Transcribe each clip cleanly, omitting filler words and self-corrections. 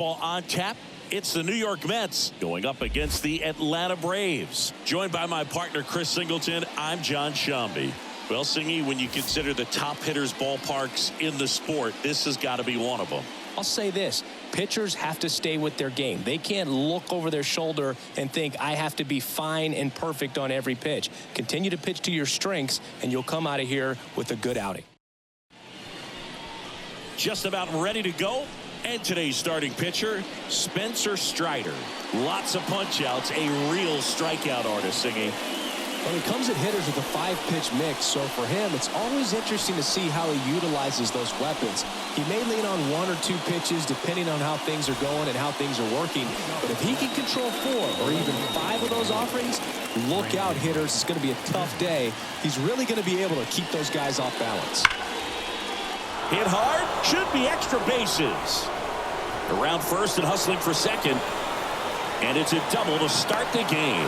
Ball on tap. It's the New York Mets going up against the Atlanta Braves. Joined by my partner, Chris Singleton, I'm John Shambi. Well, Singy, when you consider the top hitters' ballparks in the sport, this has got to be one of them. I'll say this. Pitchers have to stay with their game. They can't look over their shoulder and think, I have to be fine and perfect on every pitch. Continue to pitch to your strengths, and you'll come out of here with a good outing. Just about ready to go. And today's starting pitcher, Spencer Strider. Lots of punch-outs, a real strikeout artist, Singy. Well, he comes at hitters with a 5-pitch mix, so for him, it's always interesting to see how he utilizes those weapons. He may lean on 1 or 2 pitches depending on how things are going and how things are working, but if he can control 4 or even 5 of those offerings, look out, hitters. It's going to be a tough day. He's really going to be able to keep those guys off balance. Hit hard, should be extra bases. Around first and hustling for second. And it's a double to start the game.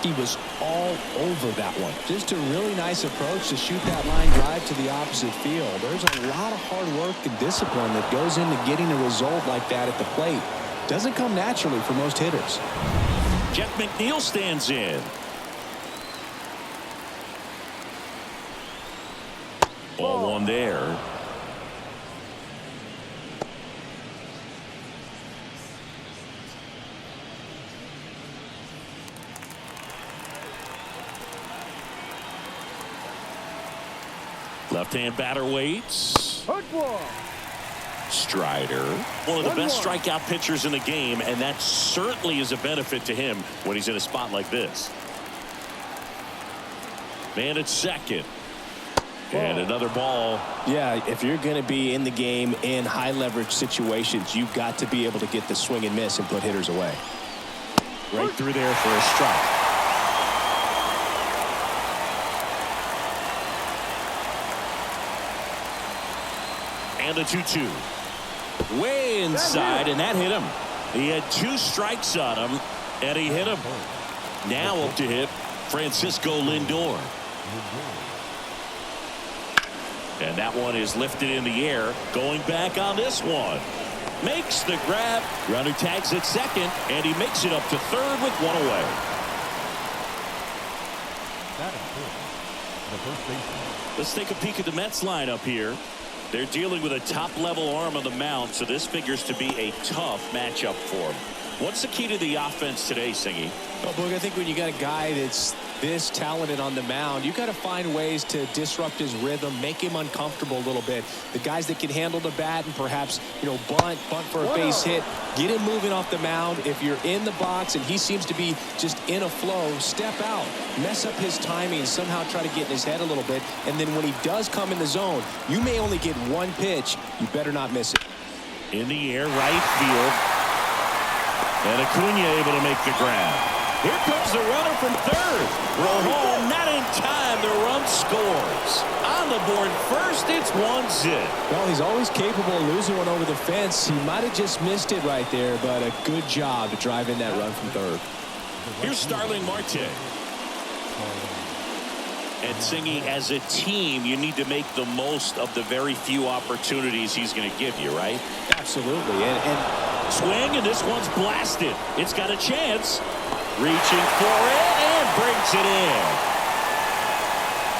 He was all over that one. Just a really nice approach to shoot that line drive to the opposite field. There's a lot of hard work and discipline that goes into getting a result like that at the plate. Doesn't come naturally for most hitters. Jeff McNeil stands in. Ball one there. Left-hand batter waits. Strider, one of the best strikeout pitchers in the game, and that certainly is a benefit to him when he's in a spot like this. Man at second. And another ball. Yeah, if you're going to be in the game in high leverage situations, you've got to be able to get the swing and miss and put hitters away. Right through there for a strike. And a 2-2. Way inside, and that hit him. He had 2 strikes on him, and he hit him. Now up to hit Francisco Lindor. And that one is lifted in the air. Going back on this one. Makes the grab. Runner tags at second, and he makes it up to third with 1 away. Let's take a peek at the Mets lineup here. They're dealing with a top-level arm on the mound, so this figures to be a tough matchup for them. What's the key to the offense today, Singy? Well, Boog, I think when you got a guy that's this talented on the mound, you got to find ways to disrupt his rhythm, make him uncomfortable a little bit. The guys that can handle the bat and perhaps, bunt for a base hit, get him moving off the mound. If you're in the box and he seems to be just in a flow, step out, mess up his timing, somehow try to get in his head a little bit. And then when he does come in the zone, you may only get 1 pitch. You better not miss it. In the air, right field. And Acuna able to make the grab. Here comes the runner from third. Roll home, not in time. The run scores. On the board first, it's 1-0. Well, he's always capable of losing one over the fence. He might have just missed it right there, but a good job to drive in that run from third. Here's Starling Marte. And Singy, as a team, you need to make the most of the very few opportunities he's going to give you, right? Absolutely. And swing, and this one's blasted. It's got a chance. Reaching for it and brings it in.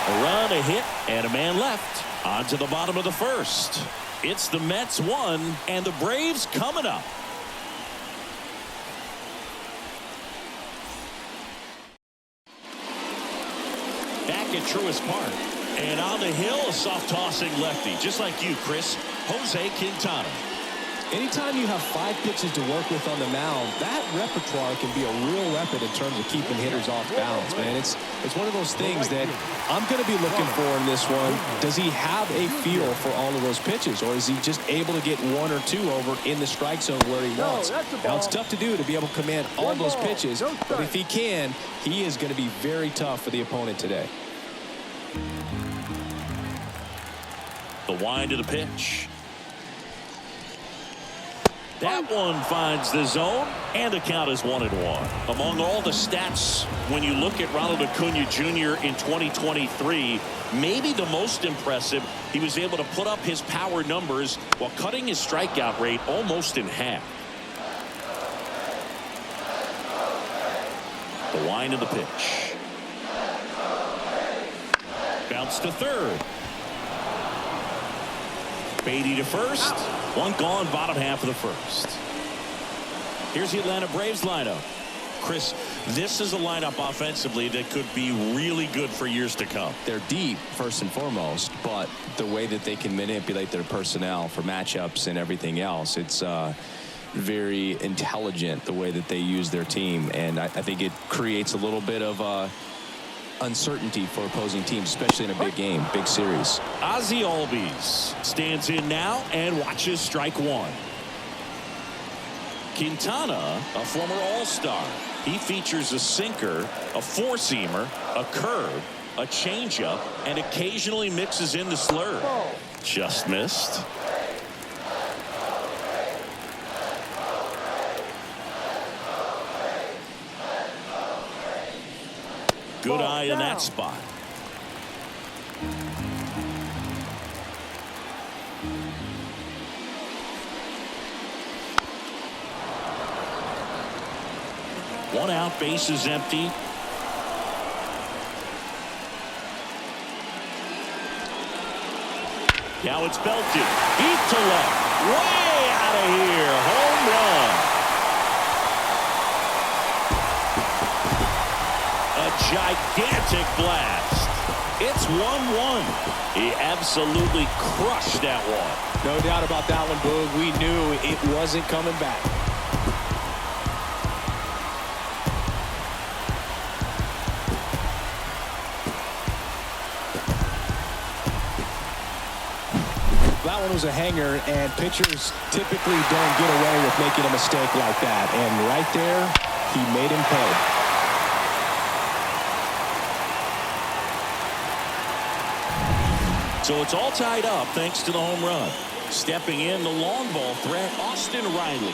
A run, a hit, and a man left. On to the bottom of the first. It's the Mets 1 and the Braves coming up. Back at Truist Park. And on the hill, a soft tossing lefty. Just like you, Chris. Jose Quintana. Anytime you have 5 pitches to work with on the mound, that repertoire can be a real weapon in terms of keeping hitters off balance, man. It's one of those things that I'm going to be looking for in this one. Does he have a feel for all of those pitches, or is he just able to get 1 or 2 over in the strike zone where he wants? Now, it's tough to do to be able to command all those pitches, but if he can, he is going to be very tough for the opponent today. The wind of the pitch. That one finds the zone, and the count is 1-1. Among all the stats, when you look at Ronald Acuna Jr. in 2023, maybe the most impressive, he was able to put up his power numbers while cutting his strikeout rate almost in half. The wind of the pitch. Bounce to third. Beatty to first. One gone, bottom half of the first. Here's the Atlanta Braves lineup. Chris, this is a lineup offensively that could be really good for years to come. They're deep, first and foremost, but the way that they can manipulate their personnel for matchups and everything else, it's very intelligent the way that they use their team, and I think it creates a little bit of uncertainty for opposing teams, especially in a big game, big series. Ozzie Albies stands in now and watches strike one. Quintana, a former All-Star. He features a sinker, a four-seamer, a curve, a changeup, and occasionally mixes in the slurve. Just missed. Good eye in that spot. One out, base is empty. Now it's belted. Deep to left. Way out of here. Home run. A gigantic blast. It's 1-1. He absolutely crushed that one. No doubt about that one, Boog. We knew it wasn't coming back. That one was a hanger, and pitchers typically don't get away with making a mistake like that. And right there, he made him pay. So it's all tied up thanks to the home run. Stepping in, the long ball threat, Austin Riley.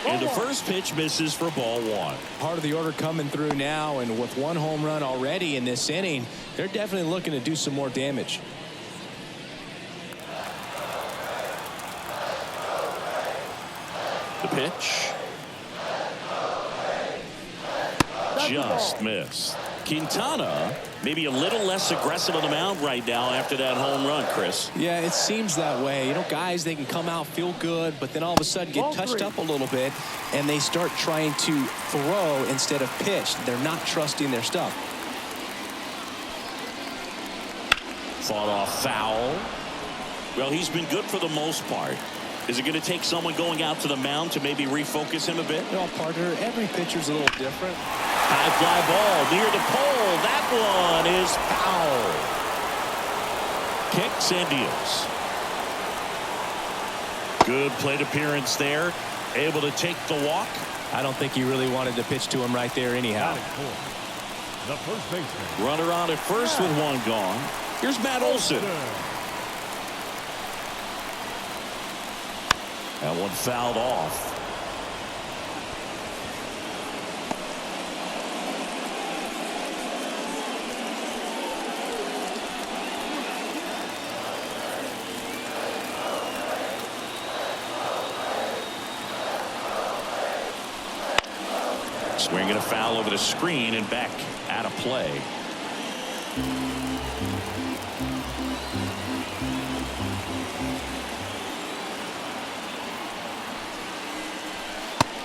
And the first pitch misses for ball one. Part of the order coming through now, and with one home run already in this inning, they're definitely looking to do some more damage. The pitch. Just missed. Quintana maybe a little less aggressive on the mound right now after that home run, Chris. Yeah, it seems that way. You know, guys, they can come out, feel good, but then all of a sudden get touched up a little bit, and they start trying to throw instead of pitch. They're not trusting their stuff. Fought off foul. Well, he's been good for the most part. Is it going to take someone going out to the mound to maybe refocus him a bit? No, partner, every pitcher's a little different. High fly ball near the pole. That one is foul. Kicks and deals. Good plate appearance there. Able to take the walk. I don't think he really wanted to pitch to him right there anyhow. The first baseman. Runner on at first with one gone. Here's Matt Olson. That one fouled off. Swinging a foul over the screen and back out of play.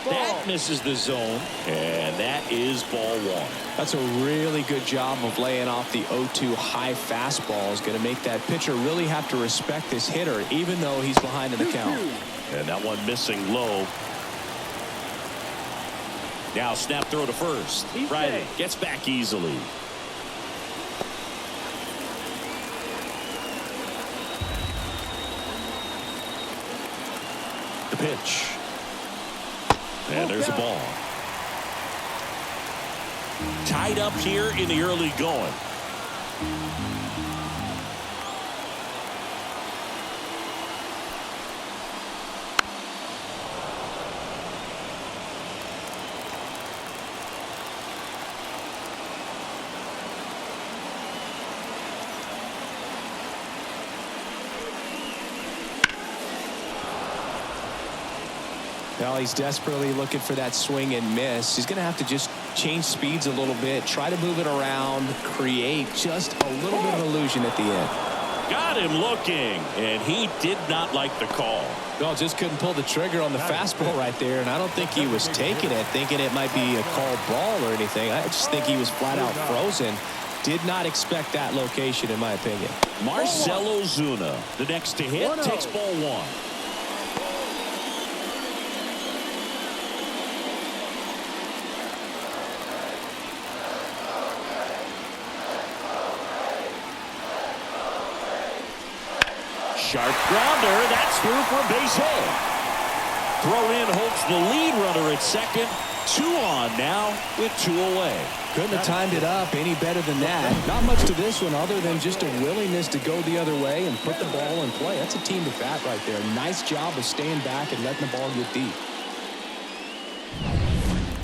That misses the zone, and that is ball one. That's a really good job of laying off the 0-2 high fastball. Is going to make that pitcher really have to respect this hitter, even though he's behind in the count. And that one missing low. Now snap throw to first. Riley gets back easily. The pitch. And there's a ball. Tied up here in the early going. Well, he's desperately looking for that swing and miss. He's going to have to just change speeds a little bit, try to move it around, create just a little bit of illusion at the end. Got him looking, and he did not like the call. Well, just couldn't pull the trigger on the fastball right there, and I don't think he was taking it, thinking it might be a called ball or anything. I just think he was flat out frozen. Did not expect that location, in my opinion. Marcell Ozuna, the next to hit, takes ball one. Sharp grounder, that's through for a base hit. Throw in Holtz, the lead runner at second. 2 on now with 2 away. Couldn't have timed it up any better than that. Not much to this one other than just a willingness to go the other way and put the ball in play. That's a team at bat right there. Nice job of staying back and letting the ball get deep.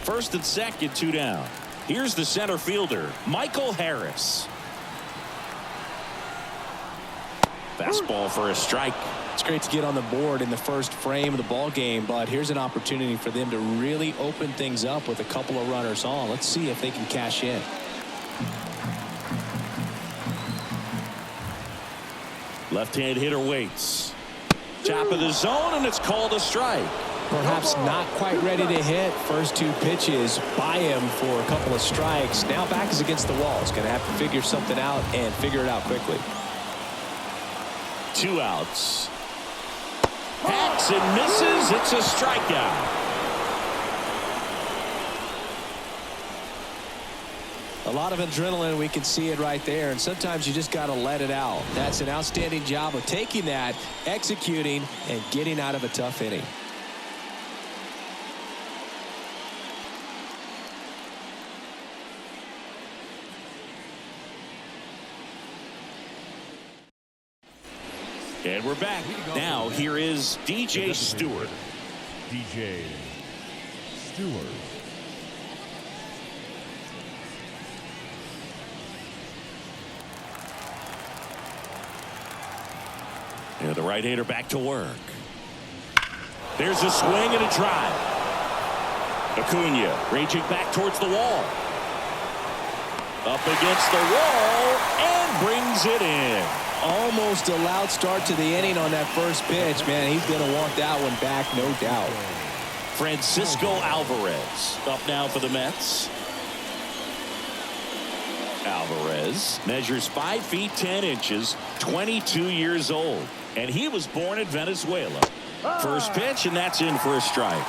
First and second, 2 down. Here's the center fielder, Michael Harris. Fastball for a strike. It's great to get on the board in the first frame of the ball game, but here's an opportunity for them to really open things up with a couple of runners on. Let's see if they can cash in. Left-hand hitter waits. Top of the zone, and it's called a strike. Perhaps not quite ready to hit. First 2 pitches by him for a couple of strikes. Now back is against the wall. He's going to have to figure something out and figure it out quickly. 2 outs. Hacks and misses. It's a strikeout. A lot of adrenaline. We can see it right there. And sometimes you just got to let it out. That's an outstanding job of taking that, executing, and getting out of a tough inning. And we're back. Now here is DJ Stewart. DJ Stewart. And the right-hander back to work. There's a swing and a drive. Acuna raging back towards the wall. Up against the wall and brings it in. Almost a loud start to the inning on that first pitch. Man, he's going to want that one back, no doubt. Francisco Alvarez up now for the Mets. Alvarez measures 5 feet 10 inches, 22 years old, and he was born in Venezuela. First pitch, and that's in for a strike.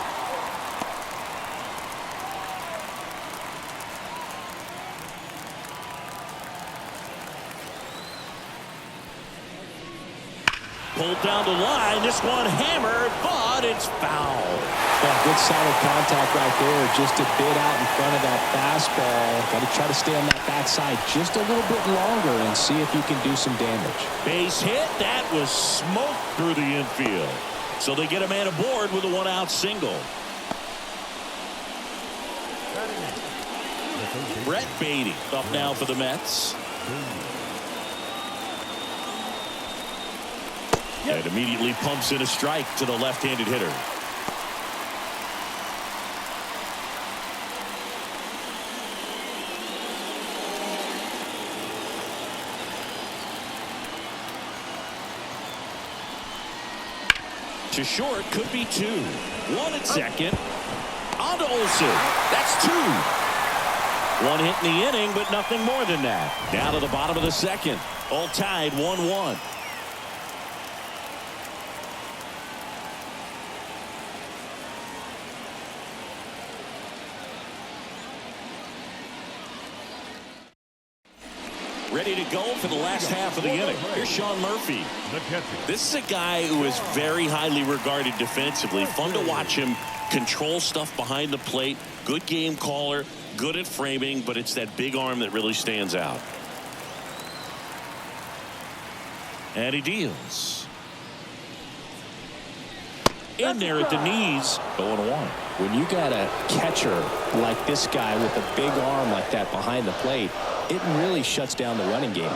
Pulled down the line. This one hammered, but it's foul. Yeah, good solid contact right there. Just a bit out in front of that fastball. Got to try to stay on that backside just a little bit longer and see if you can do some damage. Base hit. That was smoked through the infield. So they get a man aboard with a 1-out single. Brett Beatty up now for the Mets. And immediately pumps in a strike to the left-handed hitter. To short, could be 2. 1 at second. On to Olsen. That's 2. 1 hit in the inning, but nothing more than that. Down to the bottom of the second. All tied 1-1. Ready to go for the last half of the inning. Here's Sean Murphy. This is a guy who is very highly regarded defensively. Fun to watch him control stuff behind the plate. Good game caller, good at framing, but it's that big arm that really stands out. And he deals. In there at the knees. 0-1. When you got a catcher like this guy with a big arm like that behind the plate, it really shuts down the running game.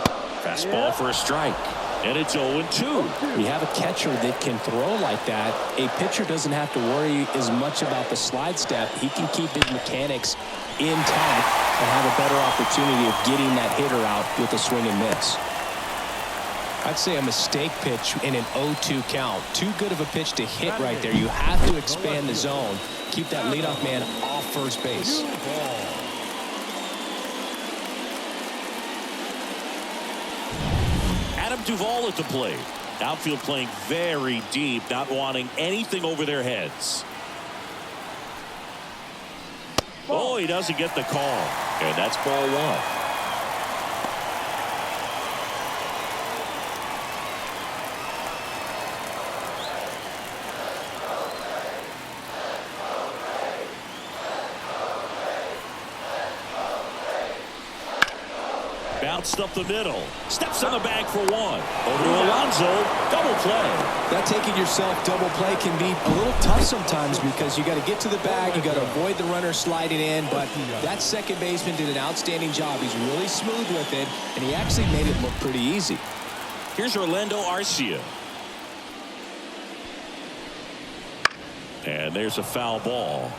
Fastball for a strike. And it's 0-2. You have a catcher that can throw like that. A pitcher doesn't have to worry as much about the slide step. He can keep his mechanics intact and have a better opportunity of getting that hitter out with a swing and miss. I'd say a mistake pitch in an 0-2 count. Too good of a pitch to hit right there. You have to expand the zone. Keep that leadoff man off first base. Adam Duvall at the plate. Outfield playing very deep, not wanting anything over their heads. Oh, he doesn't get the call. And that's ball one. Bounced up the middle. Steps on the bag for one. Over to Alonso. Double play. That taking yourself double play can be a little tough sometimes because you got to get to the bag. You got to avoid the runner sliding in. But that second baseman did an outstanding job. He's really smooth with it, and he actually made it look pretty easy. Here's Orlando Arcia. And there's a foul ball.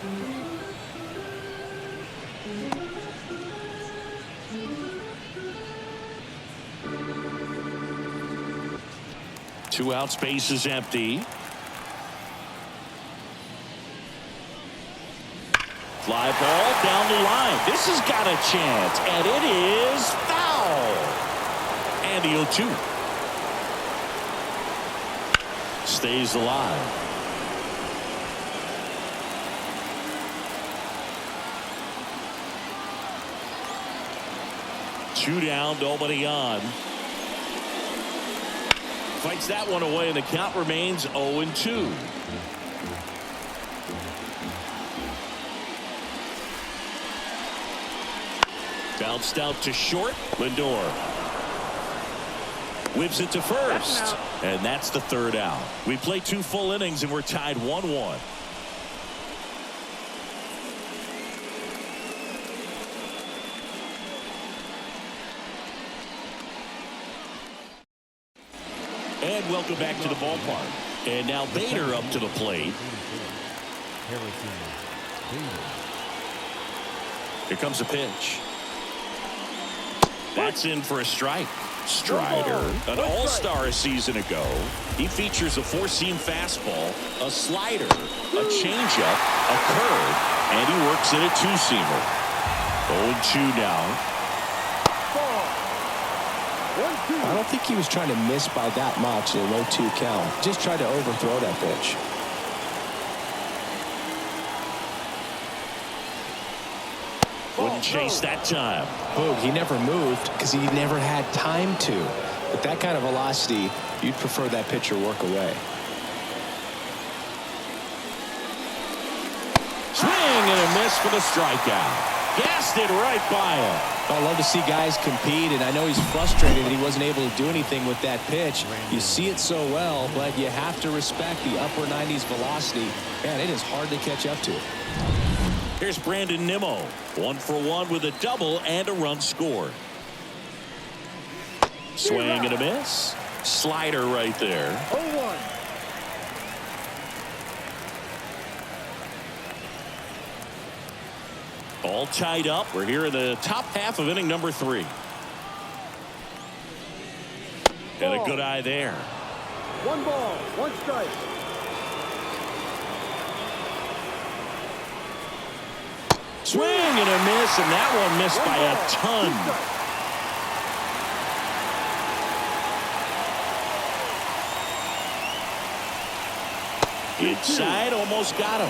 Two out, space is empty. Fly ball down the line. This has got a chance, and it is foul. And the 0-2 stays alive. Two down, nobody on. Fights that one away, and the count remains 0-2. Bounced out to short. Lindor whips it to first, and that's the third out. We play 2 full innings, and we're tied 1-1. And welcome back to the ballpark. And now Bader up to the plate. Here comes a pitch. That's in for a strike. Strider, an all-star a season ago. He features a 4-seam fastball, a slider, a changeup, a curve, and he works in a 2-seamer. 0-2 now. I don't think he was trying to miss by that much in a 0-2 count. Just tried to overthrow that pitch. Wouldn't chase that time. Boog, he never moved because he never had time to. With that kind of velocity, you'd prefer that pitcher work away. Swing and a miss for the strikeout. Gassed it right by him. I love to see guys compete, and I know he's frustrated that he wasn't able to do anything with that pitch. You see it so well, but you have to respect the upper 90s velocity. Man, it is hard to catch up to. Here's Brandon Nimmo. 1 for 1 with a double and a run scored. Swing and a miss. Slider right there. 0-1. All tied up. We're here in the top half of inning number 3. And a good eye there. 1 ball, 1 strike. Swing and a miss, and that one missed by a ton. Inside, almost got him.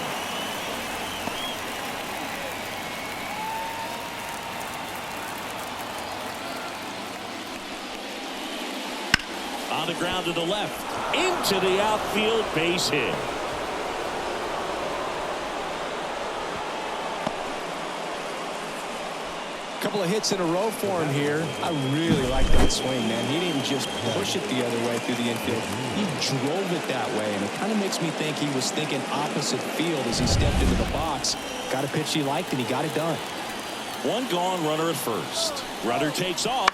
On the ground to the left, into the outfield, base hit. Couple of hits in a row for him here. I really like that swing, man. He didn't just push it the other way through the infield. He drove it that way, and it kind of makes me think he was thinking opposite field as he stepped into the box. Got a pitch he liked, and he got it done. 1 gone, runner at first. Runner takes off.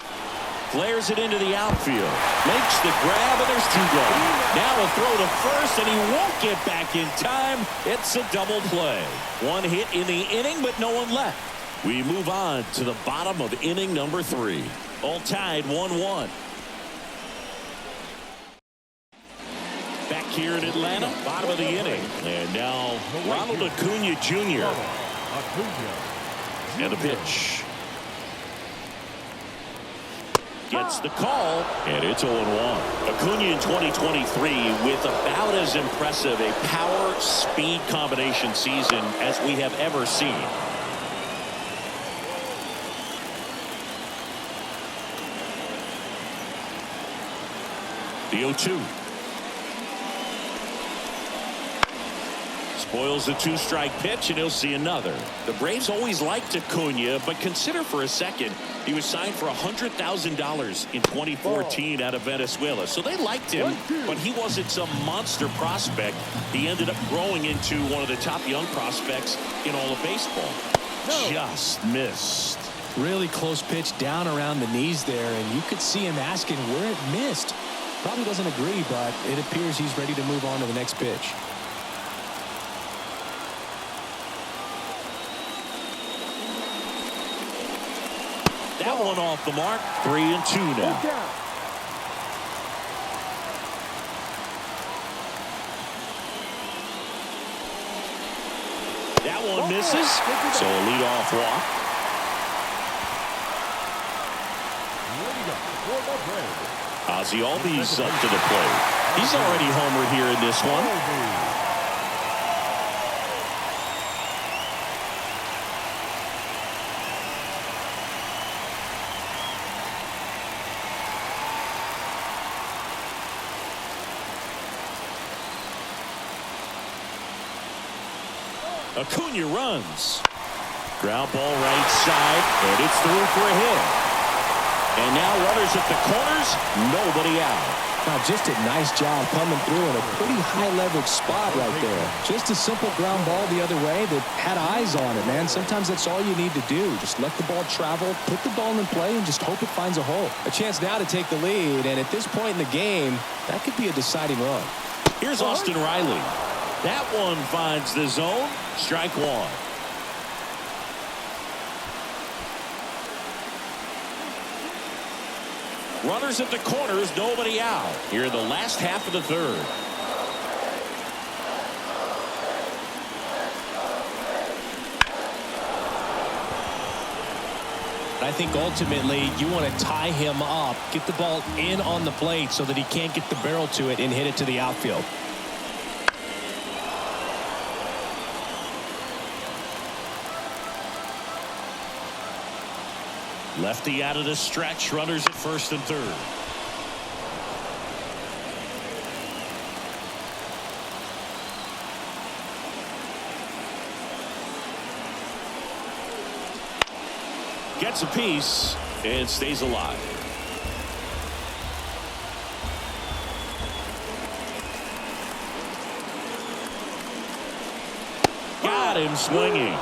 Flares it into the outfield. Makes the grab, and there's 2 gone. Now a throw to first, and he won't get back in time. It's a double play. 1 hit in the inning, but no one left. We move on to the bottom of inning number 3. All tied 1-1. Back here in Atlanta, bottom of the inning. And now Ronald Acuna Jr. And the pitch. Gets the call, and it's 0-1. Acuna in 2023 with about as impressive a power-speed combination season as we have ever seen. The 0-2. Spoils the 2-strike pitch, and he'll see another. The Braves always liked Acuna, but consider for a second he was signed for $100,000 in 2014 out of Venezuela. So they liked him, but he wasn't some monster prospect. He ended up growing into one of the top young prospects in all of baseball. Just missed. Really close pitch down around the knees there, and you could see him asking where it missed. Probably doesn't agree, but it appears he's ready to move on to the next pitch. That one off the mark. 3-2 now. That one misses. So a leadoff walk. Ozzie Albies up to the plate. He's already homered here in this one. Acuna runs. Ground ball right side, and it's through for a hit. And now runners at the corners, nobody out. Now just a nice job coming through in a pretty high leverage spot right there. Just a simple ground ball the other way that had eyes on it, man. Sometimes that's all you need to do. Just let the ball travel, put the ball in play, and just hope it finds a hole. A chance now to take the lead, and at this point in the game, that could be a deciding run. Here's Austin Riley. That one finds the zone. Strike 1. Runners at the corners, nobody out. Here in the last half of the 3rd. I think ultimately you want to tie him up, get the ball in on the plate so that he can't get the barrel to it and hit it to the outfield. Lefty out of the stretch. Runners at first and third. Gets a piece and stays alive. Got him swinging.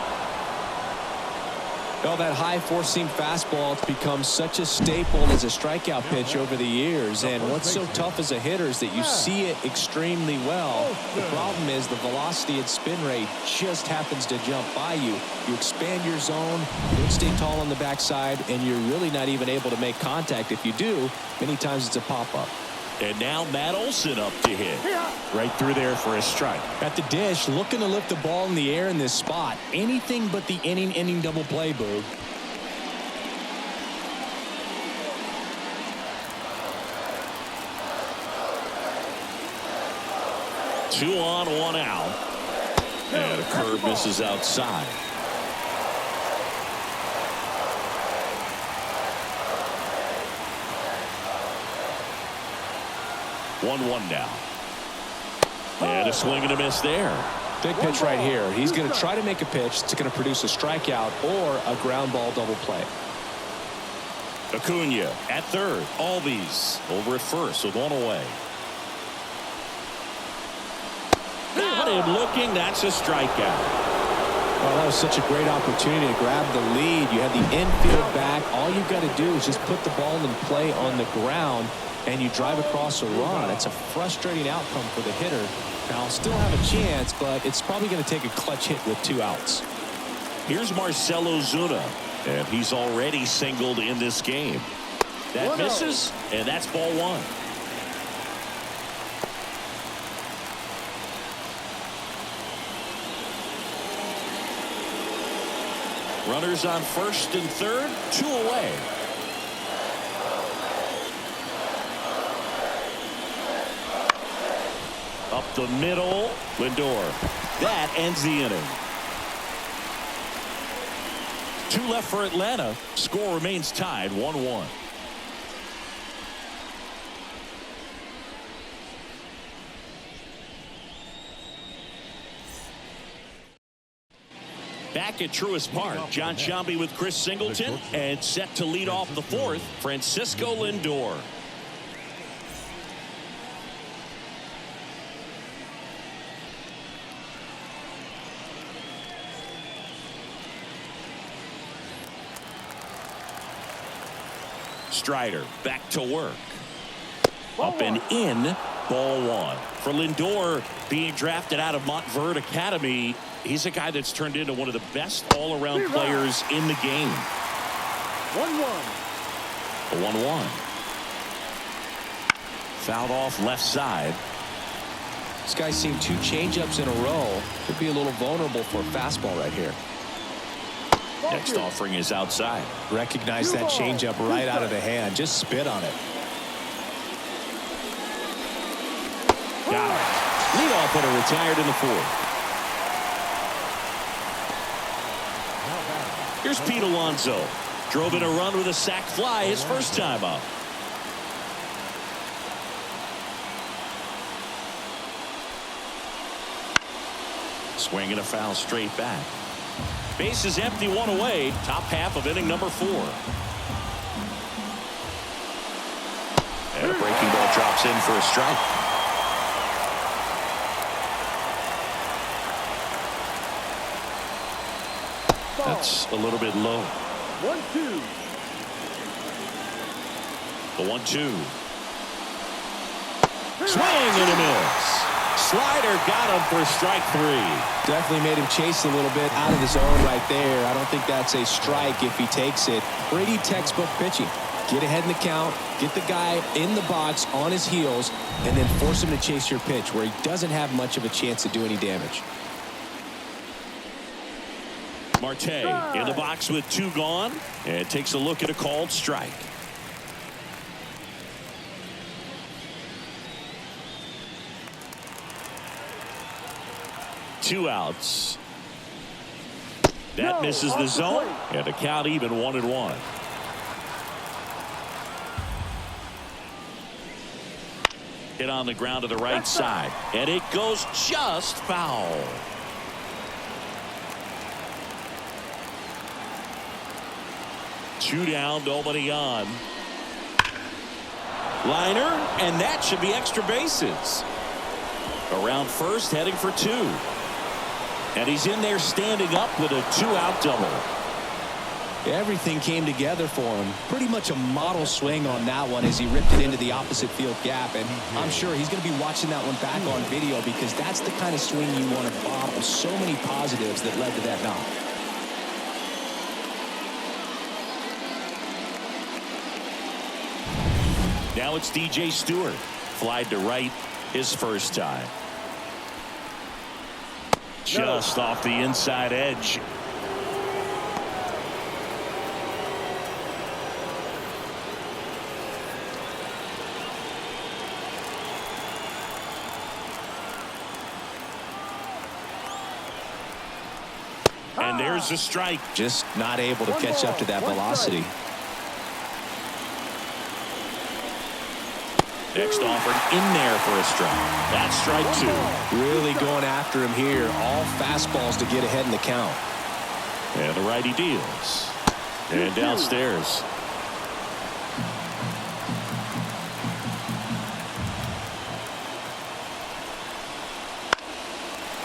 Well, that high four-seam fastball has become such a staple as a strikeout pitch over the years. And what's so tough as a hitter is that you see it extremely well. The problem is the velocity and spin rate just happens to jump by you. You expand your zone, you don't stay tall on the backside, and you're really not even able to make contact. If you do, many times it's a pop-up. And now Matt Olson up to hit. Right through there for a strike. At the dish, looking to lift the ball in the air in this spot. Anything but the inning double play, Boog. Two on, one out. And a curve misses outside. One now. And a swing and a miss there. Big pitch right here. He's going to try to make a pitch that's going to produce a strikeout or a ground ball double play. Acuna at third. Albies over at first with one away. Got him looking. That's a strikeout. Oh, that was such a great opportunity to grab the lead. You have the infield back. All you've got to do is just put the ball in play on the ground, and you drive across a run. It's a frustrating outcome for the hitter. Now, still have a chance, but it's probably going to take a clutch hit with 2 outs. Here's Marcell Ozuna, and he's already singled in this game. That misses, and that's ball 1. Runners on first and third, 2 away. Up the middle, Lindor. That ends the inning. 2 left for Atlanta. Score remains tied 1-1. Back at Truist Park, John Sciambi with Chris Singleton, and set to lead off the 4th, Francisco Lindor. Strider back to work. Up and in, ball 1. For Lindor, being drafted out of Montverde Academy, he's a guy that's turned into one of the best all-around players in the game. 1-1. A 1-1. Fouled off left side. This guy's seen 2 changeups in a row. Could be a little vulnerable for a fastball right here. Next offering is outside. Recognize that changeup right out of the hand. Just spit on it. Got him. Leadoff hitter retired in the 4th. Here's Pete Alonso. Drove in a run with a sac fly his first time up. Swing and a foul straight back. Base is empty, 1 away. Top half of inning number 4. And a breaking ball drops in for a strike. That's a little bit low. 1-2. The 1-2. Swing and a miss. Slider got him for strike 3. Definitely made him chase a little bit out of the zone right there. I don't think that's a strike if he takes it. Pretty textbook pitching. Get ahead in the count, get the guy in the box on his heels, and then force him to chase your pitch where he doesn't have much of a chance to do any damage. Marte in the box with 2 gone, and takes a look at a called strike. Two outs. That misses the zone, and the count even 1-1. Hit on the ground to the right side, and it goes just foul. Two down, nobody on. Liner, and that should be extra bases. Around first, heading for 2. And he's in there standing up with a 2-out double. Everything came together for him. Pretty much a model swing on that one as he ripped it into the opposite field gap. And I'm sure he's going to be watching that one back on video because that's the kind of swing you want to bottle. So many positives that led to that knock. Now it's DJ Stewart. Flied to right his first time. Just off the inside edge. And there's a strike. Just not able to catch up to that velocity. Next offered in there for a strike. That's strike 2. Really going after him here. All fastballs to get ahead in the count. And the righty deals. And downstairs.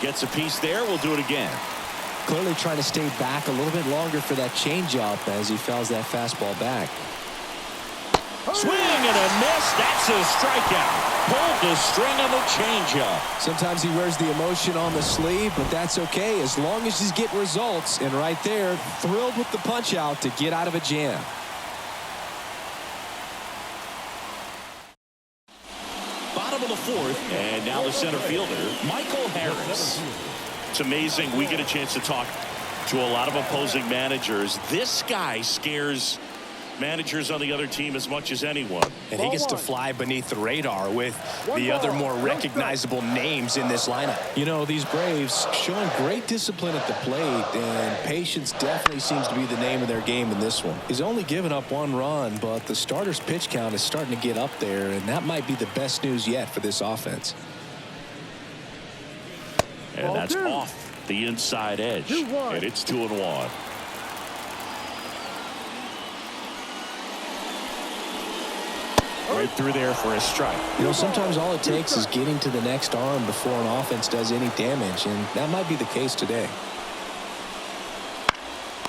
Gets a piece there. We'll do it again. Clearly trying to stay back a little bit longer for that changeup as he fouls that fastball back. Swing and a miss. That's a strikeout. Pulled the string on the changeup. Sometimes he wears the emotion on the sleeve, but that's okay as long as he's getting results. And right there, thrilled with the punch out to get out of a jam. Bottom of the fourth, and now the center fielder, Michael Harris. It's amazing. We get a chance to talk to a lot of opposing managers. This guy scares managers on the other team as much as anyone. And he gets to fly beneath the radar with the other more recognizable names in this lineup. You know, these Braves showing great discipline at the plate, and patience definitely seems to be the name of their game in this one. He's only given up 1 run, but the starter's pitch count is starting to get up there, and that might be the best news yet for this offense. And that's off the inside edge. And it's 2-1. Right through there for a strike. You know, sometimes all it takes is getting to the next arm before an offense does any damage, and that might be the case today.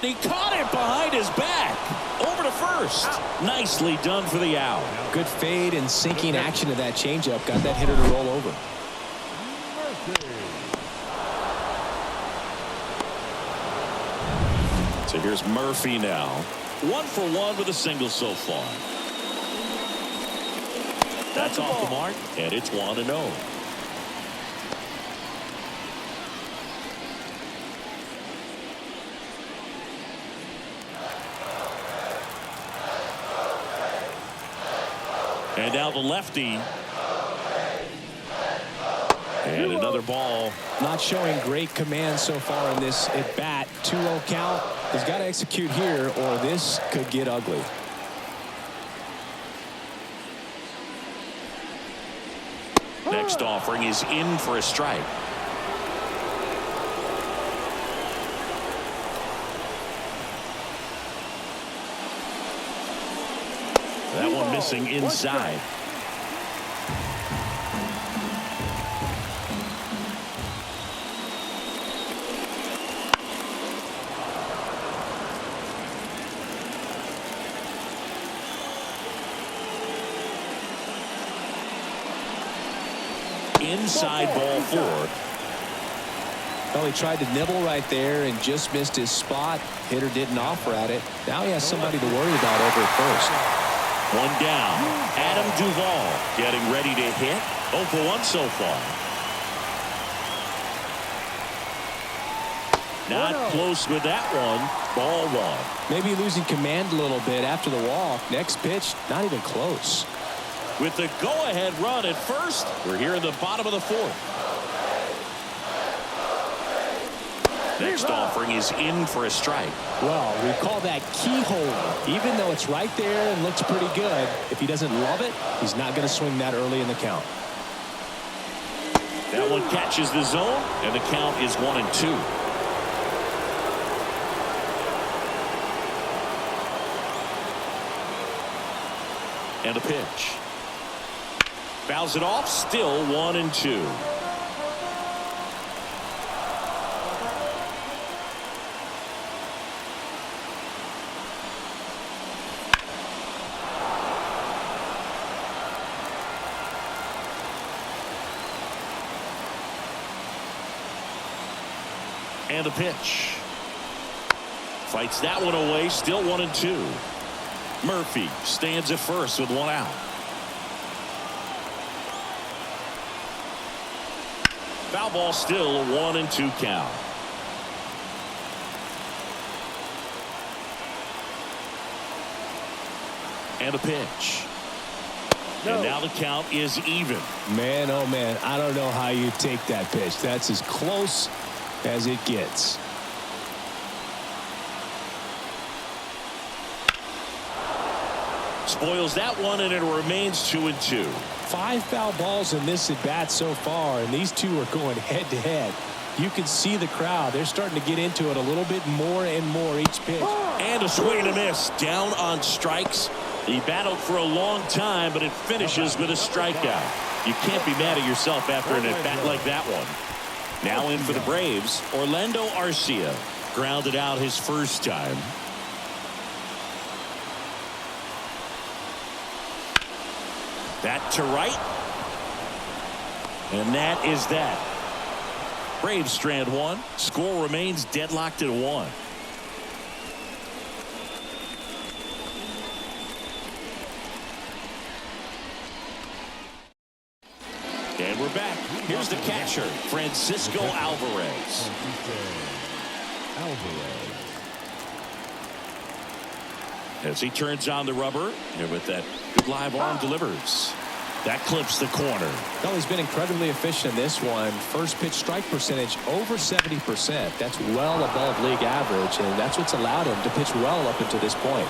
He caught it behind his back. Over to first. Nicely done for the out. Good fade and sinking action of that changeup got that hitter to roll over. So here's Murphy now. 1 for 1 with a single so far. That's off the mark, and it's 1-0. And now the lefty. And another ball. Not showing great command so far in this at bat. 2-0 count. He's got to execute here, or this could get ugly. Next offering is in for a strike. That one missing inside. Inside ball 4. Well, he tried to nibble right there and just missed his spot. Hitter didn't offer at it. Now he has somebody to worry about over at first. 1 down. Adam Duvall getting ready to hit. 0 for 1 so far. Not close with that one. Ball 1. Maybe losing command a little bit after the walk. Next pitch, not even close. With the go-ahead run at first, we're here in the bottom of the 4th. Next offering is in for a strike. Well, we call that keyhole. Even though it's right there and looks pretty good, if he doesn't love it, he's not going to swing that early in the count. That one catches the zone, and the count is 1-2. And a pitch. Fouls it off, still 1-2. And a pitch. Fights that one away, still 1-2. Murphy stands at first with 1 out. Foul ball, still a 1-2 count. And a pitch. And now the count is even. Man, oh man, I don't know how you take that pitch. That's as close as it gets. Spoils that one, and it remains 2-2. 5 foul balls in this at bat so far, and these two are going head to head. You can see the crowd. They're starting to get into it a little bit more and more each pitch. And a swing and a miss. Down on strikes. He battled for a long time, but it finishes with a strikeout. You can't be mad at yourself after an at-bat like that one. Now in for the Braves, Orlando Arcia. Grounded out his first time. That to right. And that is that. Braves strand one. Score remains deadlocked at 1. And we're back. Here's the catcher, Francisco Alvarez. As he turns on the rubber, and with that good live arm delivers. That clips the corner. Well, he's been incredibly efficient in this one. First pitch strike percentage over 70%. That's well above league average, and that's what's allowed him to pitch well up until this point.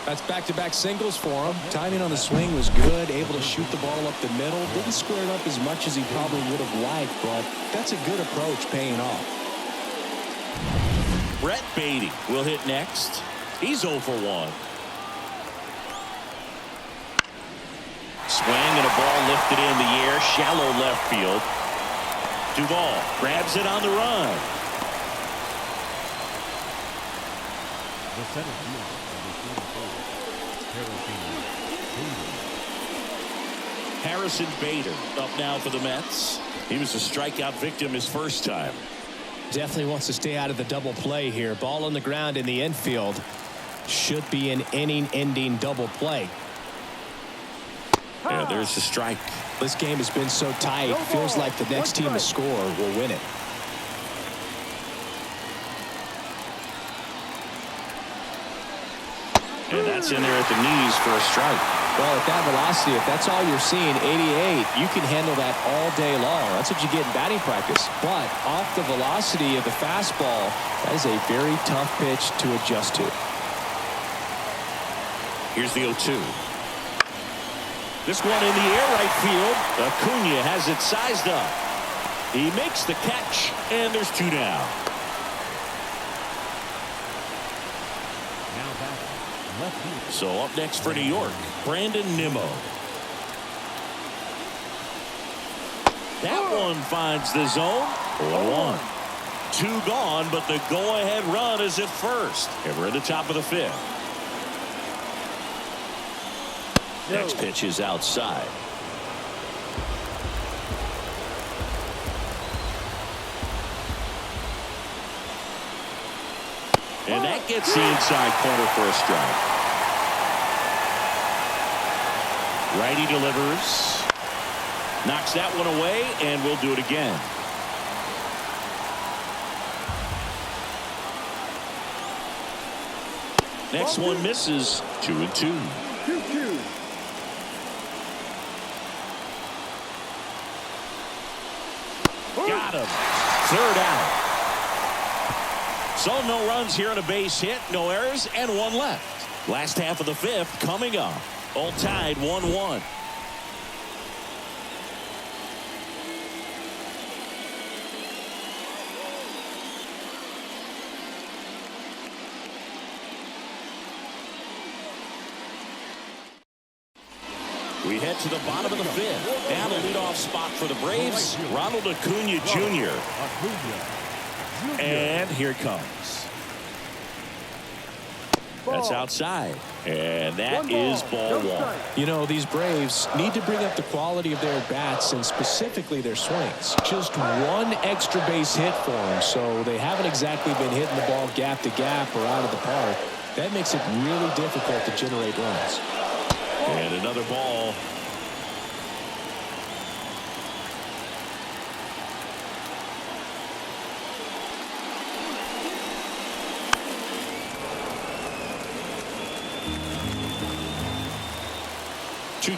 That's back-to-back singles for him. Timing on the swing was good. Able to shoot the ball up the middle. Didn't square it up as much as he probably would have liked, but that's a good approach paying off. Brett Beatty will hit next. He's 0 for 1. Swing and a ball lifted in the air. Shallow left field. Duvall grabs it on the run. The center fielder, number 44, Harrison Bader up now for the Mets. He was a strikeout victim his first time. Definitely wants to stay out of the double play here. Ball on the ground in the infield. Should be an inning-ending double play. And there's the strike. This game has been so tight. Feels like the next team to score will win it. And that's in there at the knees for a strike. Well, at that velocity, if that's all you're seeing, 88, you can handle that all day long. That's what you get in batting practice. But off the velocity of the fastball, that is a very tough pitch to adjust to. Here's the 0-2. This one in the air right field. Acuna has it sized up. He makes the catch, and there's 2 down. now back left field. So up next for New York, Brandon Nimmo. That one finds the zone. 0-1. 2 gone, but the go-ahead run is at first. And we're at the top of the 5th. Next pitch is outside. And that gets the inside corner for a strike. Righty delivers. Knocks that one away, and we'll do it again. Next one misses. 2-2. 2-2. Got him. 3rd out. So no runs here on a base hit, no errors, and 1 left. Last half of the 5th coming up. All tied 1-1. We head to the bottom of the 5th. Now the leadoff spot for the Braves, Ronald Acuna Jr. And here it comes. That's outside. And that is ball 1. You know, these Braves need to bring up the quality of their bats and specifically their swings. Just 1 extra base hit for them, so they haven't exactly been hitting the ball gap to gap or out of the park. That makes it really difficult to generate runs. And another ball.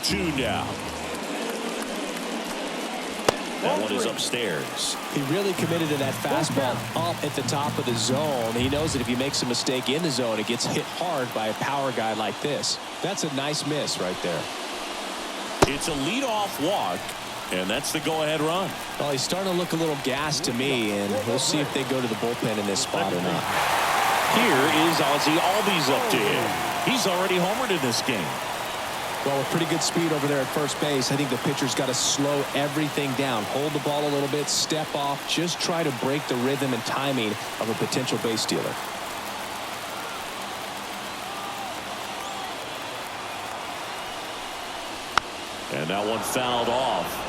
Two now. That one is upstairs. He really committed to that fastball up at the top of the zone. He knows that if he makes a mistake in the zone, it gets hit hard by a power guy like this. That's a nice miss right there. It's a leadoff walk, and that's the go-ahead run. Well, he's starting to look a little gassed to me, and we'll see if they go to the bullpen in this spot or not. Here is Ozzie Albies up to him. He's already homered in this game. Well, with pretty good speed over there at first base, I think the pitcher's got to slow everything down. Hold the ball a little bit, step off, just try to break the rhythm and timing of a potential base stealer. And that one fouled off.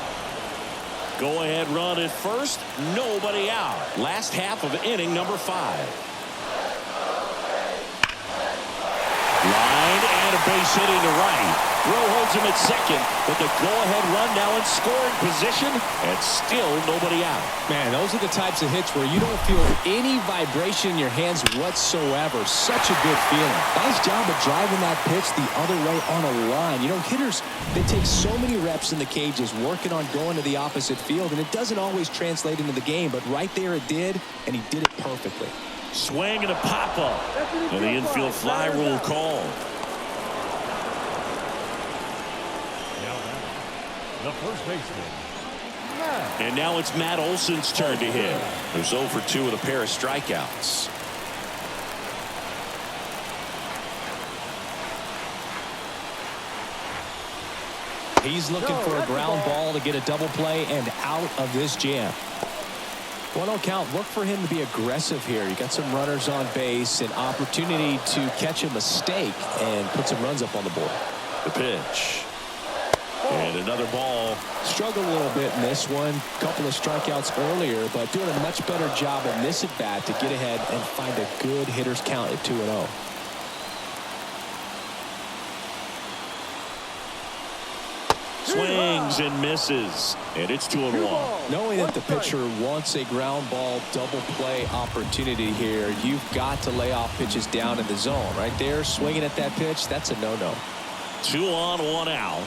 Go ahead run at first. Nobody out. Last half of inning number 5. Line and a base hitting to right. Throw holds him at second, but the go-ahead run now in scoring position, and still nobody out. Man, those are the types of hits where you don't feel any vibration in your hands whatsoever. Such a good feeling. Nice job of driving that pitch the other way on a line. You know, hitters, they take so many reps in the cages working on going to the opposite field, and it doesn't always translate into the game, but right there it did, and he did it perfectly. Swing and a pop-up, and the infield fly rule called. The first baseman. And now it's Matt Olson's turn to hit. There's 0 for 2 with a pair of strikeouts. He's looking for a ground ball to get a double play and out of this jam. 1-0 count. Look for him to be aggressive here. You got some runners on base, an opportunity to catch a mistake and put some runs up on the board. The pitch. And another ball. Struggled a little bit in this one. Couple of strikeouts earlier, but doing a much better job in this at bat to get ahead and find a good hitter's count at 2-0. Swings and misses, and it's 2-1. Knowing that the pitcher wants a ground ball double play opportunity here, you've got to lay off pitches down in the zone. Right there, swinging at that pitch, that's a no-no. 2 on, 1 out.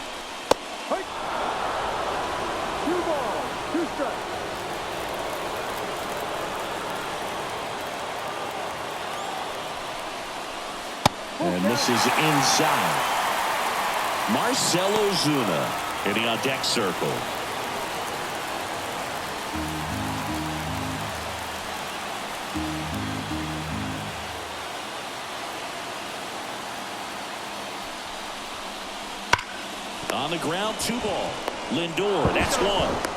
2 balls, 2 strikes. And this is inside. Marcell Ozuna hitting on deck circle. On the ground, 2 ball. Lindor, that's 1.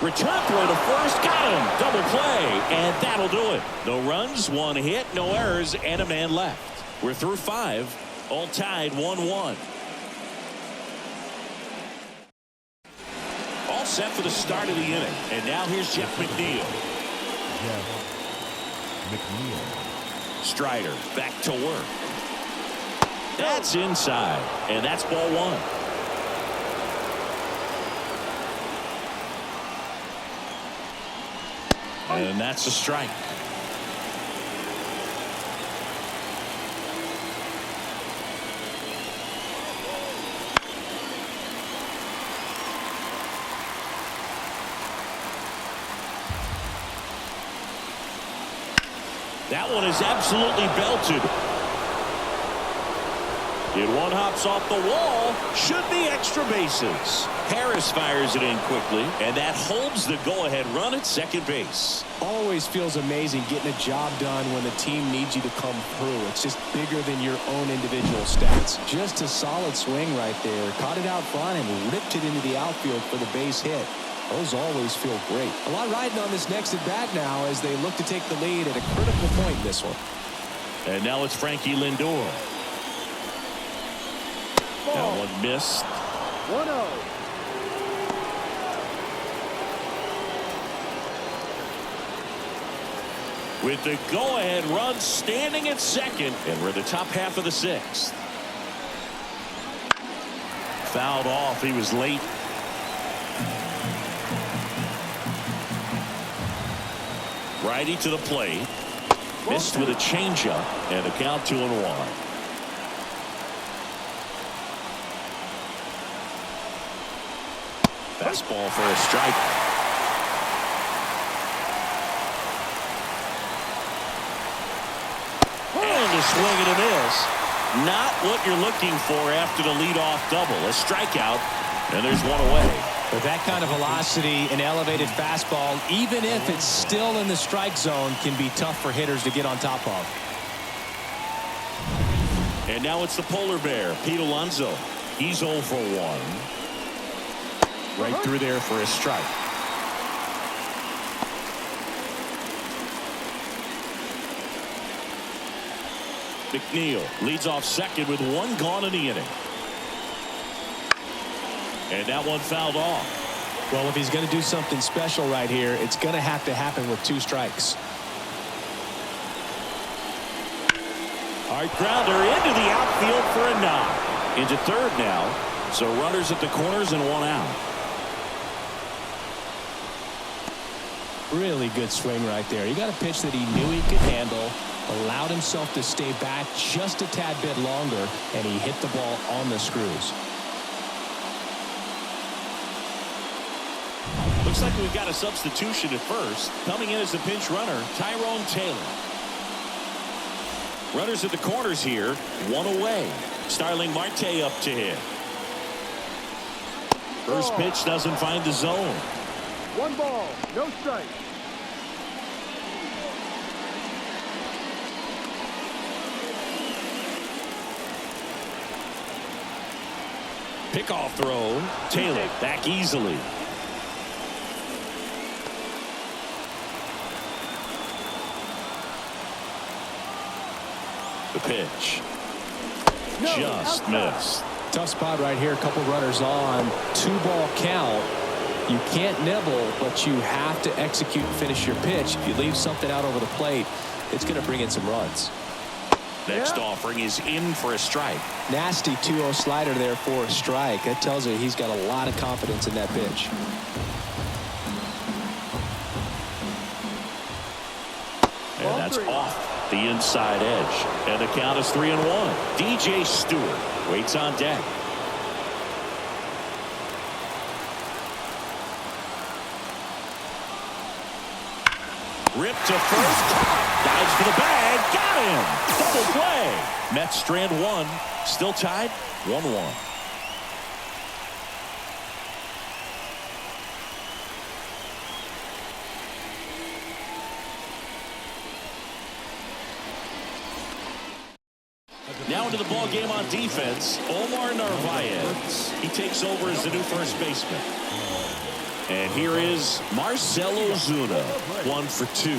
Return throw to first, got him. Double play, and that'll do it. No runs, 1 hit, no errors, and a man left. We're through 5, all tied 1-1. All set for the start of the inning, and now here's Jeff McNeil. Jeff McNeil. Strider back to work. That's inside, and that's ball 1. And that's a strike. That one is absolutely belted. It one hops off the wall. Should be extra bases. Harris fires it in quickly, and that holds the go-ahead run at second base. Always feels amazing getting a job done when the team needs you to come through. It's just bigger than your own individual stats. Just a solid swing right there. Caught it out front and ripped it into the outfield for the base hit. Those always feel great. A lot riding on this next at bat now as they look to take the lead at a critical point in this one. And now it's Frankie Lindor. That one missed. 1-0. With the go-ahead run standing at second, and we're in the top half of the 6th. Fouled off. He was late. Righty to the plate. Missed with a changeup, and the count 2-1. Fastball for a strike. And a swing and a miss. Not what you're looking for after the leadoff double. A strikeout, and there's 1 away. With that kind of velocity, an elevated fastball, even if it's still in the strike zone, can be tough for hitters to get on top of. And now it's the polar bear, Pete Alonso. He's 0 for 1. Right through there for a strike. McNeil leads off second with 1 gone in the inning. And that one fouled off. Well, if he's going to do something special right here, it's going to have to happen with 2 strikes. All right, grounder into the outfield for a knock. Into third now. So runners at the corners and 1 out. Really good swing right there. He got a pitch that he knew he could handle, allowed himself to stay back just a tad bit longer, and he hit the ball on the screws. Looks like we've got a substitution at first. Coming in as the pinch runner, Tyrone Taylor. Runners at the corners here, 1 away. Starling Marte up to hit. First pitch doesn't find the zone. 1 ball, no strike. Pickoff throw. Taylor back easily. The pitch. Just missed. Tough spot right here. A couple runners on. 2-ball count. You can't nibble, but you have to execute and finish your pitch. If you leave something out over the plate, it's going to bring in some runs. Next offering is in for a strike. Nasty 2-0 slider there for a strike. That tells you he's got a lot of confidence in that pitch. And that's off the inside edge. And the count is 3-1. DJ Stewart waits on deck. Ripped to first. Dives for the bag. Got him. Double play. Mets strand 1. Still tied 1-1. Now into the ball game on defense, Omar Narvaez. He takes over as the new first baseman. And here is Marcell Ozuna, 1 for 2.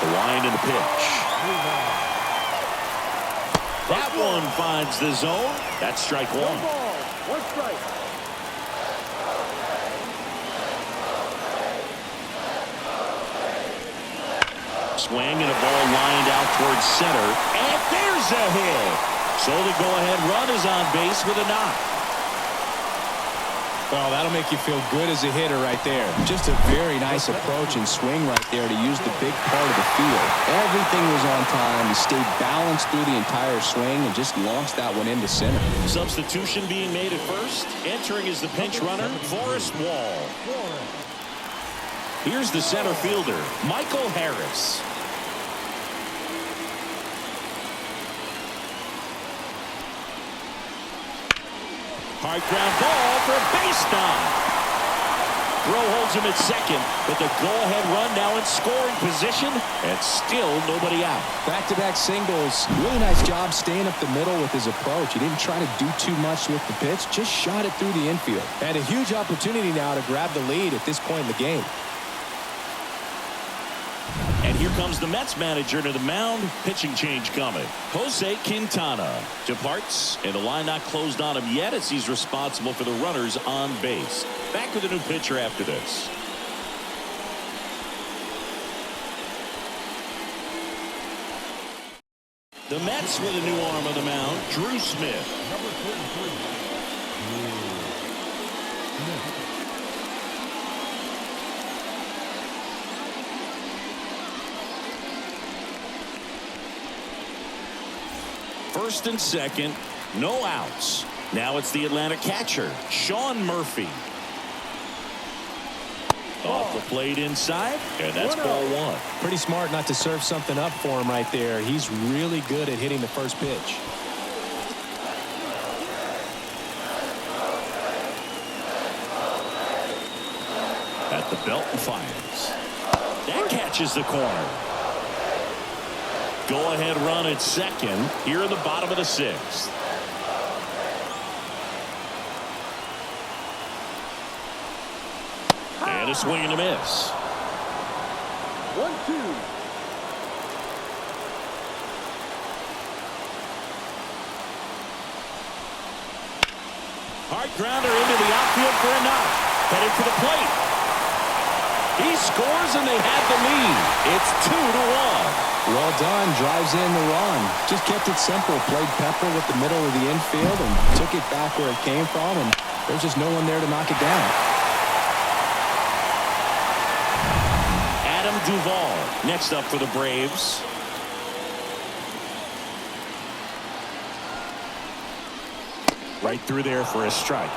The line and the pitch. That one finds the zone. That's strike 1. 1 ball, 1 strike. Swing and a ball lined out towards center. And there's a hit. So the go-ahead run is on base with a knock. Well, that'll make you feel good as a hitter right there. Just a very nice approach and swing right there to use the big part of the field. Everything was on time. He stayed balanced through the entire swing and just launched that one into center. Substitution being made at first. Entering is the pinch runner, Forrest Wall. Here's the center fielder, Michael Harris. Hard ground ball for a base knock. Throw holds him at second, but the go-ahead run now in scoring position, and still nobody out. Back-to-back singles. Really nice job staying up the middle with his approach. He didn't try to do too much with the pitch, just shot it through the infield. And a huge opportunity now to grab the lead at this point in the game. And here comes the Mets manager to the mound. Pitching change coming. Jose Quintana departs, and the line not closed on him yet as he's responsible for the runners on base. Back with a new pitcher after this. The Mets with a new arm on the mound, Drew Smith. Number 33. First and second, no outs. Now it's the Atlanta catcher, Sean Murphy. Off the plate inside, and that's ball 1. Pretty smart not to serve something up for him right there. He's really good at hitting the first pitch. At the belt and fires. That catches the corner. Go-ahead run at second here in the bottom of the sixth. And a swing and a miss. 1-2. Hard grounder into the outfield for a knock. Headed for the plate. He scores and they have the lead. It's 2-1. Well done. Drives in the run. Just kept it simple. Played pepper with the middle of the infield and took it back where it came from. And there's just no one there to knock it down. Adam Duvall next up for the Braves. Right through there for a strike.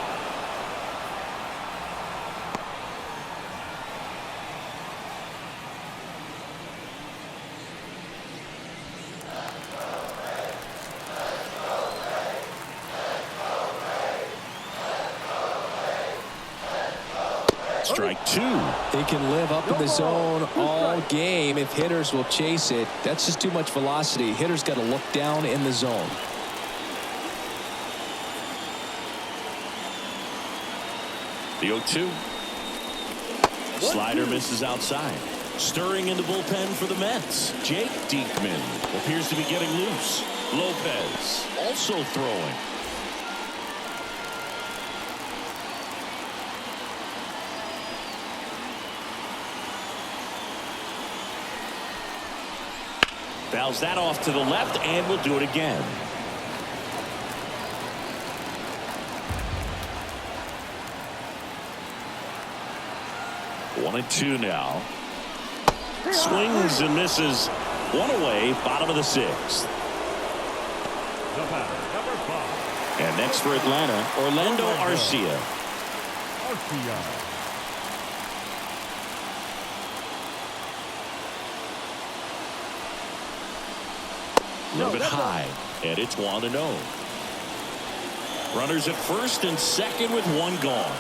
Strike two. He can live up in the zone all game if hitters will chase it. That's just too much velocity. Hitters got to look down in the zone. The 0-2. Slider misses outside. Stirring in the bullpen for the Mets. Jake Diekman appears to be getting loose. Lopez also throwing. Fouls that off to the left and will do it again. One and two now. Swings and misses. One away, bottom of the sixth. The batter, number 5. And next for Atlanta, Orlando Arcia. Arcia. A little bit high, and it's 1-0. Runners at first and second with one gone.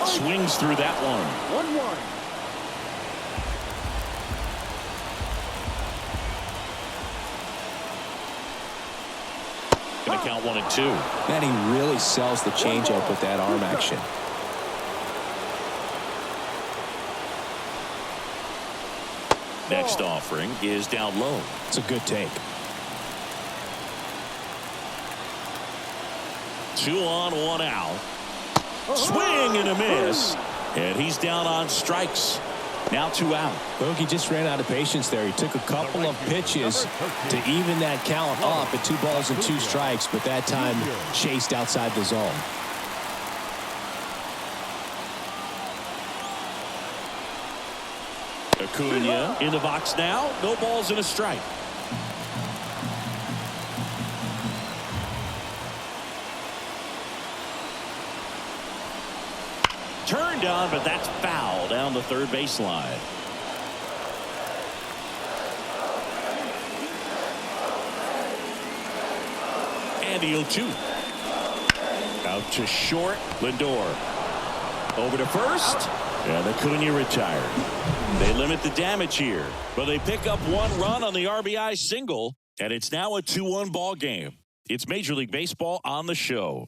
Swings through that one. 1-1. Gonna count 1 and 2. Man, he really sells the changeup with that arm action. Next offering is down low. It's a good take. 2 on, 1 out. Swing and a miss. And he's down on strikes. Now 2 out. Bogey just ran out of patience there. He took a couple of pitches to even that count up at 2 balls and 2 strikes, but that time chased outside the zone. Acuna in the box now. No balls and a strike. Turned on, but that's foul down the third baseline. And the 0-2. Out to short. Lindor. Over to first. And Acuna retired. They limit the damage here, but they pick up 1 run on the RBI single, and it's now a 2-1 ball game. It's Major League Baseball on the show.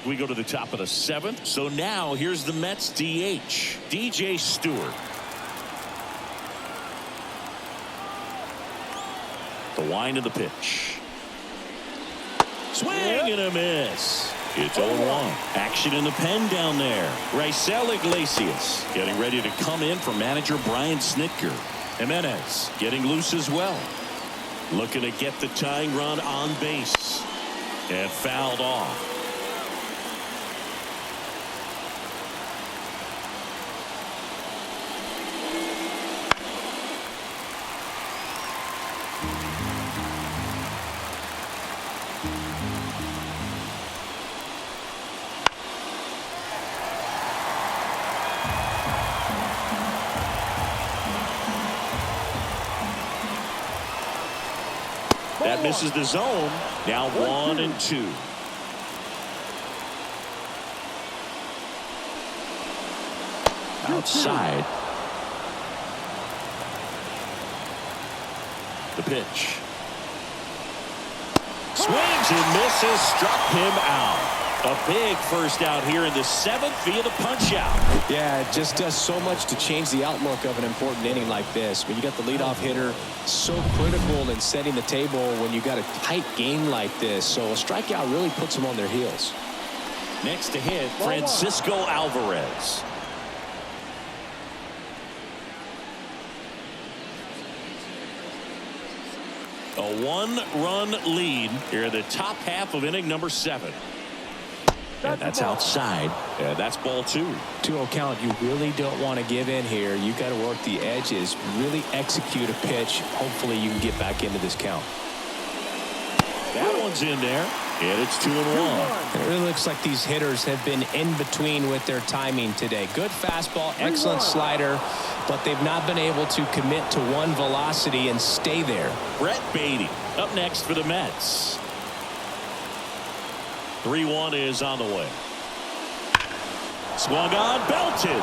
We go to the top of the 7th. So now here's the Mets DH, DJ Stewart. The wind of the pitch. Swing and a miss. It's 0-1. Action in the pen down there. Raisel Iglesias getting ready to come in for manager Brian Snitker. Jimenez getting loose as well. Looking to get the tying run on base. And fouled off. That misses the zone. Now 1 and 2. Outside. The pitch. Swings and misses. Struck him out. A big first out here in the 7th via the punch out. Yeah, it just does so much to change the outlook of an important inning like this. When you got the leadoff hitter, so critical in setting the table when you got a tight game like this. So a strikeout really puts them on their heels. Next to hit, Francisco Alvarez. A 1-run lead here in the top half of inning number 7. And that's outside. Yeah, that's ball 2. 2-0 count. You really don't want to give in here. You got to work the edges, really execute a pitch. Hopefully you can get back into this count. That one's in there, and it's 2-1. It really looks like these hitters have been in between with their timing today. Good fastball, excellent slider, but they've not been able to commit to one velocity and stay there. Brett Beatty up next for the Mets. 3-1 is on the way. Swung on, belted.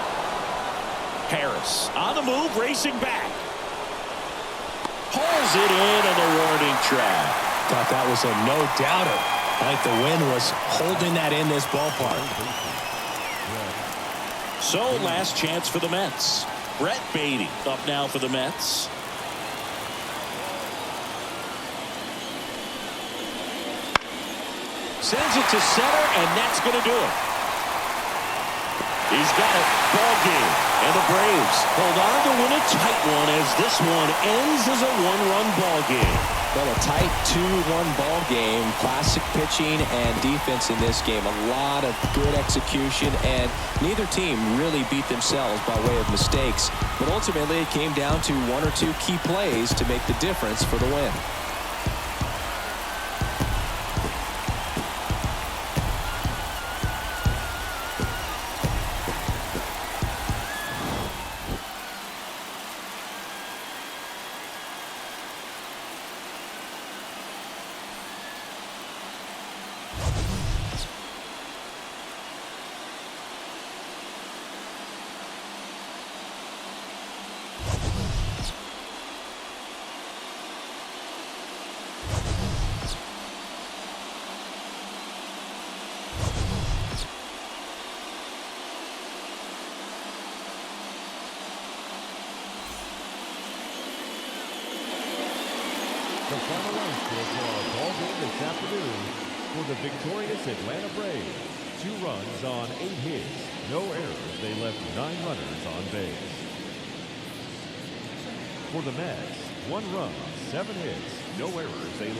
Harris on the move, racing back. Pulls it in on the warning track. Thought that was a no-doubter. I think the wind was holding that in this ballpark. So last chance for the Mets. Brett Beatty up now for the Mets. Sends it to center, and that's going to do it. He's got it. Ball game. And the Braves hold on to win a tight one as this one ends as a 1-run ball game. Well, a tight 2-1 ball game. Classic pitching and defense in this game. A lot of good execution, and neither team really beat themselves by way of mistakes. But ultimately, it came down to 1 or 2 key plays to make the difference for the win. The final run score for our ball game this afternoon for the victorious Atlanta Braves. 2 runs on 8 hits, no errors. They left 9 runners on base. For the Mets, 1 run, 7 hits, no errors. They left